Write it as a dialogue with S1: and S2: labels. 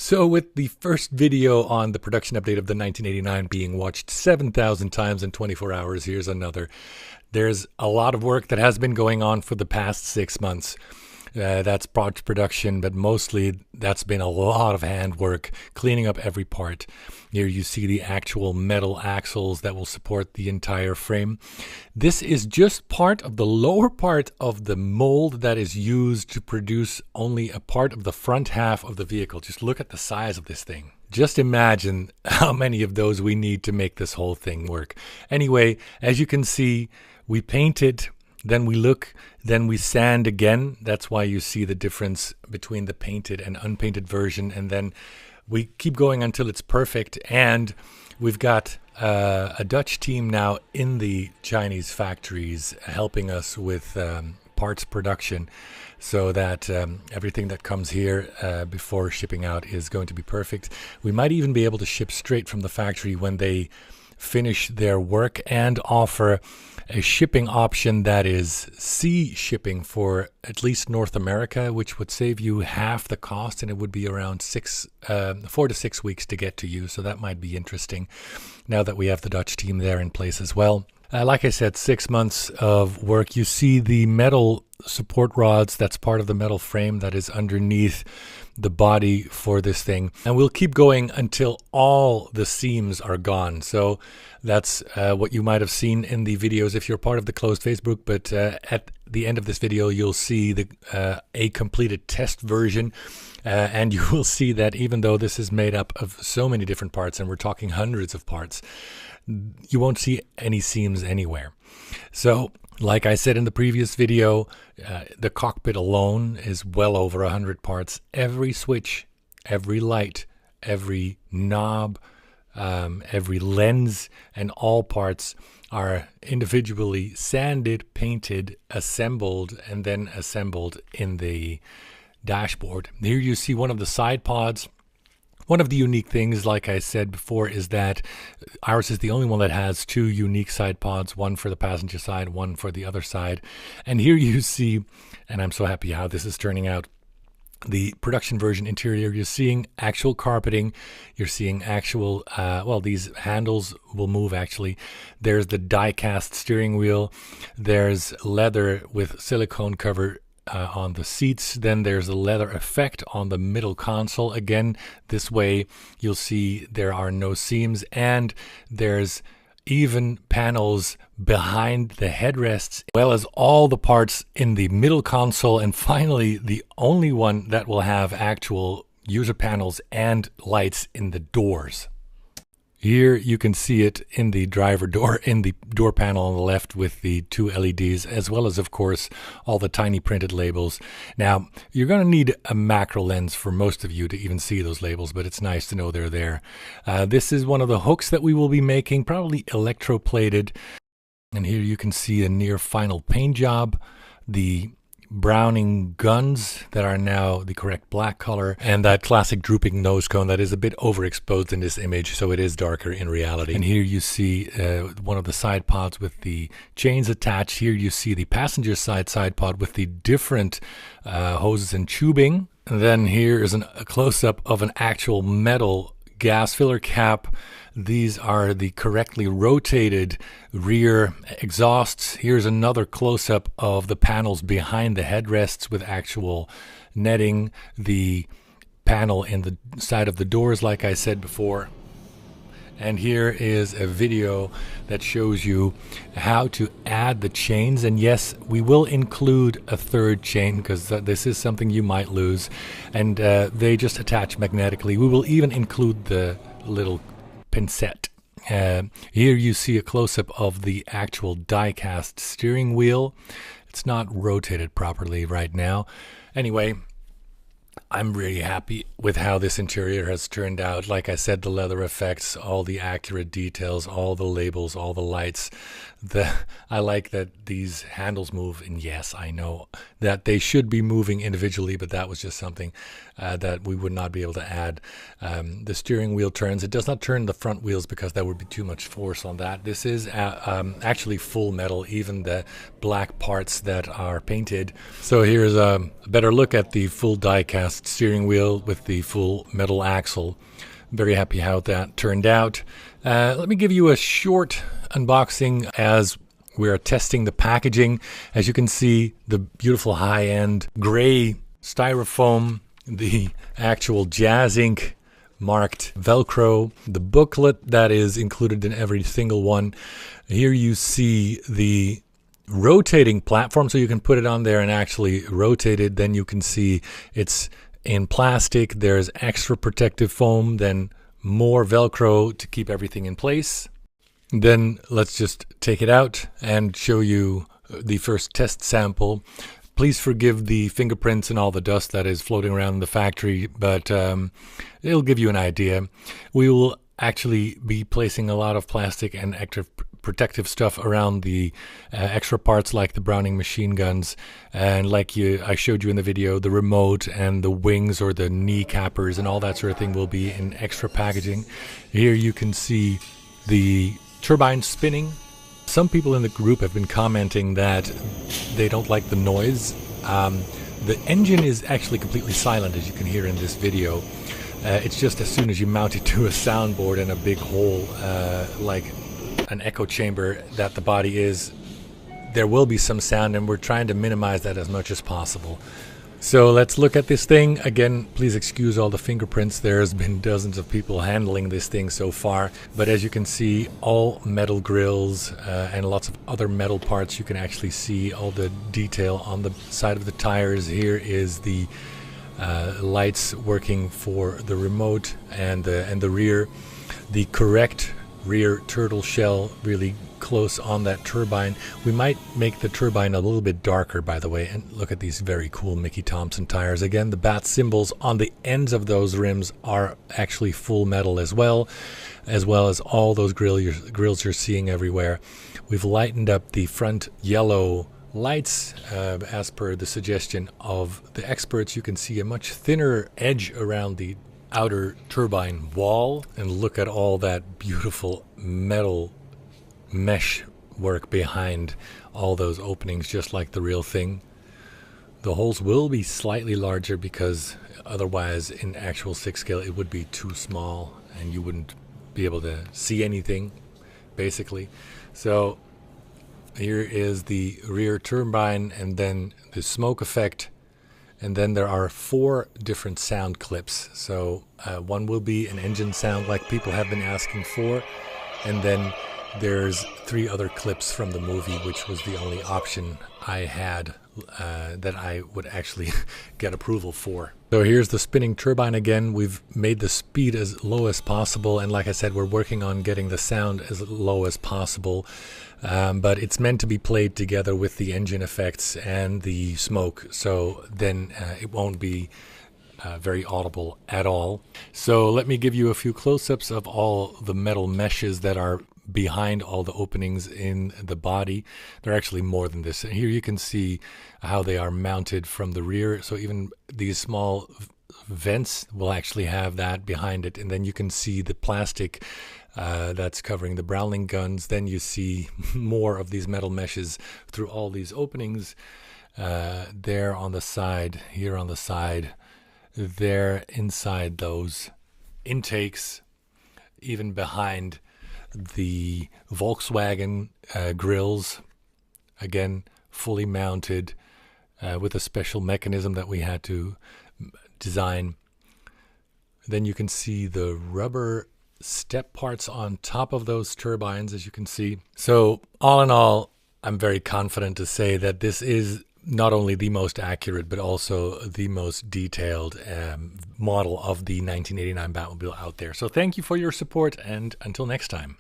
S1: So with the first video on the production update of the 1989 being watched 7,000 times in 24 hours, here's another. There's a lot of work that has been going on for the past 6 months. That's parts production, but mostly that's been a lot of handwork, cleaning up every part. Here you see the actual metal axles that will support the entire frame. This is just part of the lower part of the mold that is used to produce only a part of the front half of the vehicle. Just look at the size of this thing. Just imagine how many of those we need to make this whole thing work. Anyway, as you can see, we painted. Then we look, then we sand again. That's why you see the difference between the painted and unpainted version. And then we keep going until it's perfect. And we've got a Dutch team now in the Chinese factories helping us with parts production so that everything that comes here before shipping out is going to be perfect. We might even be able to ship straight from the factory when they finish their work and offer a shipping option that is sea shipping for at least North America, which would save you half the cost, and it would be around 4 to 6 weeks to get to you. So that might be interesting now that we have the Dutch team there in place as well. Like I said, 6 months of work. You see the metal support rods. That's part of the metal frame that is underneath the body for this thing. And we'll keep going until all the seams are gone. So that's what you might have seen in the videos if you're part of the closed Facebook. But at the end of this video, you'll see a completed test version. And you will see that even though this is made up of so many different parts, and we're talking hundreds of parts, you won't see any seams anywhere. So, like I said in the previous video, the cockpit alone is well over 100 parts. Every switch, every light, every knob, every lens, and all parts are individually sanded, painted, assembled, and then assembled in the dashboard. Here you see one of the side pods. One of the unique things, like I said before, is that ours is the only one that has two unique side pods, one for the passenger side, one for the other side. And here you see, and I'm so happy how this is turning out, the production version interior. You're seeing actual carpeting. You're seeing actual, these handles will move actually. There's the die-cast steering wheel. There's leather with silicone cover on the seats. Then there's a leather effect on the middle console. Again, this way you'll see there are no seams, and there's even panels behind the headrests, as well as all the parts in the middle console. And finally, the only one that will have actual user panels and lights in the doors. Here you can see it in the driver door, in the door panel on the left with the two LEDs, as well as, of course, all the tiny printed labels. Now, you're going to need a macro lens for most of you to even see those labels, but it's nice to know they're there. This is one of the hooks that we will be making, probably electroplated. And here you can see a near final paint job, the browning guns that are now the correct black color, and that classic drooping nose cone that is a bit overexposed in this image, so it is darker in reality. And here you see one of the side pods with the chains attached. Here you see the passenger side pod with the different hoses and tubing. And then here is a close-up of an actual metal gas filler cap. These are the correctly rotated rear exhausts. Here's another close-up of the panels behind the headrests with actual netting. The panel in the side of the doors, like I said before. And here is a video that shows you how to add the chains. And yes, we will include a third chain because this is something you might lose. And they just attach magnetically. We will even include the little pincette. Here you see a close-up of the actual die-cast steering wheel. It's not rotated properly right now. Anyway, I'm really happy with how this interior has turned out. Like I said, the leather effects, all the accurate details, all the labels, all the lights. I like that these handles move, and yes, I know that they should be moving individually, but that was just something that we would not be able to add. The steering wheel turns. It does not turn the front wheels because that would be too much force on that. This is actually full metal, even the black parts that are painted. So here's a better look at the full die-cast embossed steering wheel with the full metal axle. Very happy how that turned out. Let me give you a short unboxing as we're testing the packaging. As you can see, the beautiful high-end gray styrofoam, the actual JAZZINC marked Velcro, the booklet that is included in every single one. Here you see the rotating platform, so you can put it on there and actually rotate it. Then you can see it's in plastic. There's extra protective foam, then more Velcro to keep everything in place. Then let's just take it out and show you the first test sample. Please forgive the fingerprints and all the dust that is floating around in the factory, but it'll give you an idea. We will actually be placing a lot of plastic and extra protective stuff around the extra parts like the Browning machine guns, and like I showed you in the video, the remote and the wings or the knee cappers and all that sort of thing will be in extra packaging. Here you can see the turbine spinning. Some people in the group have been commenting that they don't like the noise. The engine is actually completely silent, as you can hear in this video. It's just as soon as you mount it to a soundboard in a big hole, like an echo chamber that the body is, there will be some sound, and we're trying to minimize that as much as possible. So let's look at this thing. Again, please excuse all the fingerprints. There's been dozens of people handling this thing so far. But as you can see, all metal grills and lots of other metal parts. You can actually see all the detail on the side of the tires. Here is the lights working for the remote and the rear. The correct rear turtle shell really close on that turbine. We might make the turbine a little bit darker, by the way. And look at these very cool Mickey Thompson tires. Again, the bat symbols on the ends of those rims are actually full metal as well as all those grills you're seeing everywhere. We've lightened up the front yellow lights as per the suggestion of the experts. You can see a much thinner edge around the outer turbine wall, and look at all that beautiful metal mesh work behind all those openings, just like the real thing. The holes will be slightly larger because otherwise in actual 6 scale it would be too small and you wouldn't be able to see anything, basically. So here is the rear turbine and then the smoke effect. And then there are 4 different sound clips. So one will be an engine sound like people have been asking for. And then there's 3 other clips from the movie, which was the only option I had that I would actually get approval for. So here's the spinning turbine again. We've made the speed as low as possible. And like I said, we're working on getting the sound as low as possible. But it's meant to be played together with the engine effects and the smoke. So then it won't be very audible at all. So let me give you a few close-ups of all the metal meshes that are behind all the openings in the body. There are actually more than this. Here you can see how they are mounted from the rear. So even these small vents will actually have that behind it. And then you can see the plastic that's covering the Browning guns. Then you see more of these metal meshes through all these openings. There on the side, here on the side, there inside those intakes, even behind the Volkswagen grills, again fully mounted with a special mechanism that we had to design. Then you can see the rubber step parts on top of those turbines, as you can see. So all in all, I'm very confident to say that this is not only the most accurate, but also the most detailed model of the 1989 Batmobile out there. So thank you for your support, and until next time.